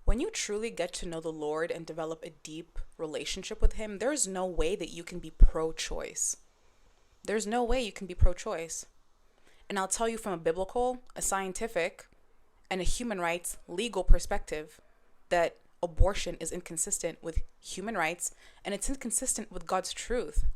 When you truly get to know the Lord and develop a deep relationship with Him, there's no way that you can be pro choice. There's no way you can be pro choice. And I'll tell you from a biblical, a scientific, and a human rights legal perspective that abortion is inconsistent with human rights and it's inconsistent with God's truth.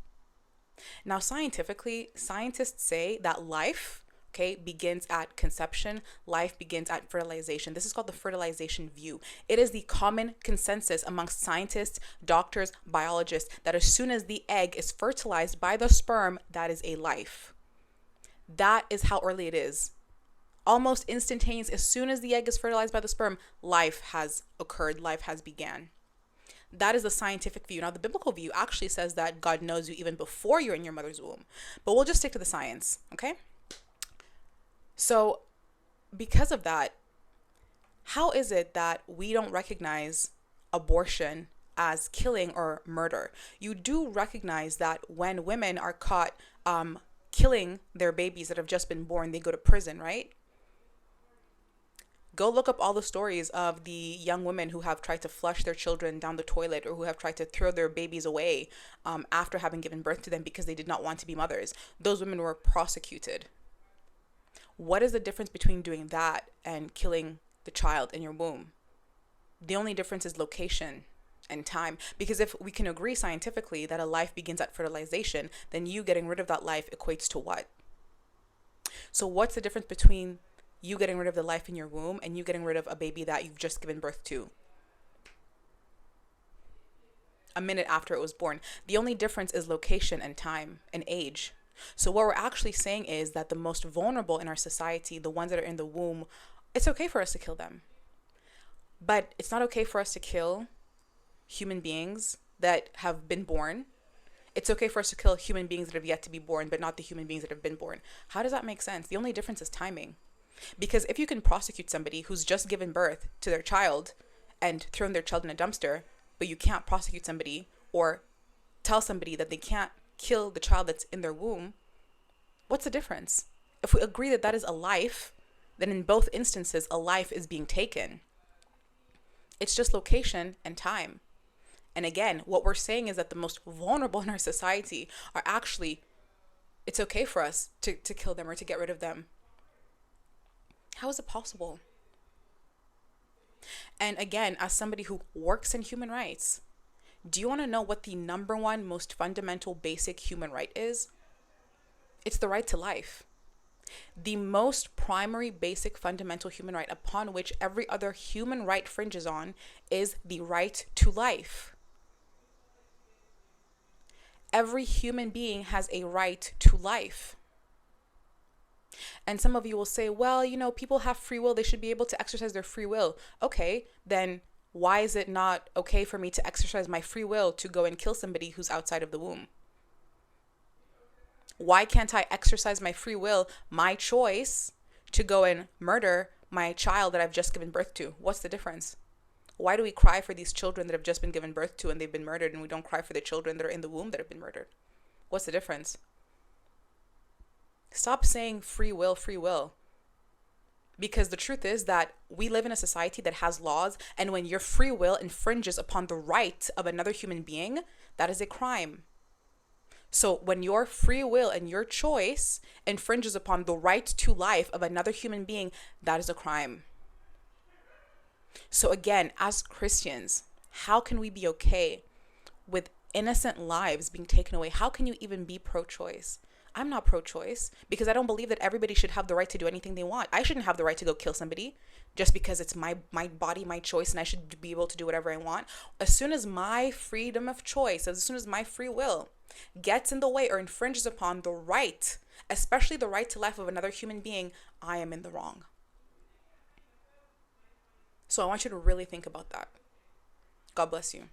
Now, scientifically, scientists say that life, okay, begins at conception, life begins at fertilization. This is called the fertilization view. It is the common consensus amongst scientists, doctors, biologists that as soon as the egg is fertilized by the sperm, that is a life. That is how early it is. Almost instantaneous, as soon as the egg is fertilized by the sperm, life has occurred, life has began. That is the scientific view. Now, the biblical view actually says that God knows you even before you're in your mother's womb. But we'll just stick to the science, okay? So, because of that, how is it that we don't recognize abortion as killing or murder? You do recognize that when women are caught killing their babies that have just been born, they go to prison, right? Go look up all the stories of the young women who have tried to flush their children down the toilet or who have tried to throw their babies away after having given birth to them because they did not want to be mothers. Those women were prosecuted. What is the difference between doing that and killing the child in your womb? The only difference is location and time. Because if we can agree scientifically that a life begins at fertilization, then you getting rid of that life equates to what? So what's the difference between you getting rid of the life in your womb and you getting rid of a baby that you've just given birth to a minute after it was born? The only difference is location and time and age. So what we're actually saying is that the most vulnerable in our society, the ones that are in the womb, it's okay for us to kill them. But it's not okay for us to kill human beings that have been born. It's okay for us to kill human beings that have yet to be born, but not the human beings that have been born. How does that make sense? The only difference is timing. Because if you can prosecute somebody who's just given birth to their child and thrown their child in a dumpster, but you can't prosecute somebody or tell somebody that they can't kill the child that's in their womb, what's the difference? If we agree that that is a life, then in both instances, a life is being taken. It's just location and time. And again, what we're saying is that the most vulnerable in our society are actually, it's okay for us to kill them or to get rid of them. How is it possible? And again, as somebody who works in human rights, do you want to know what the number one most fundamental basic human right is? It's the right to life. The most primary basic fundamental human right upon which every other human right fringes on is the right to life. Every human being has a right to life. And some of you will say, well, people have free will. They should be able to exercise their free will. Okay, then why is it not okay for me to exercise my free will to go and kill somebody who's outside of the womb? Why can't I exercise my free will, my choice, to go and murder my child that I've just given birth to? What's the difference? Why do we cry for these children that have just been given birth to and they've been murdered, and we don't cry for the children that are in the womb that have been murdered? What's the difference? Stop saying free will, free will. Because the truth is that we live in a society that has laws, and when your free will infringes upon the right of another human being, that is a crime. So when your free will and your choice infringes upon the right to life of another human being, that is a crime. So again, as Christians, how can we be okay with innocent lives being taken away? How can you even be pro-choice? I'm not pro-choice because I don't believe that everybody should have the right to do anything they want. I shouldn't have the right to go kill somebody just because it's my body, my choice, and I should be able to do whatever I want. As soon as my freedom of choice, as soon as my free will gets in the way or infringes upon the right, especially the right to life of another human being, I am in the wrong. So I want you to really think about that. God bless you.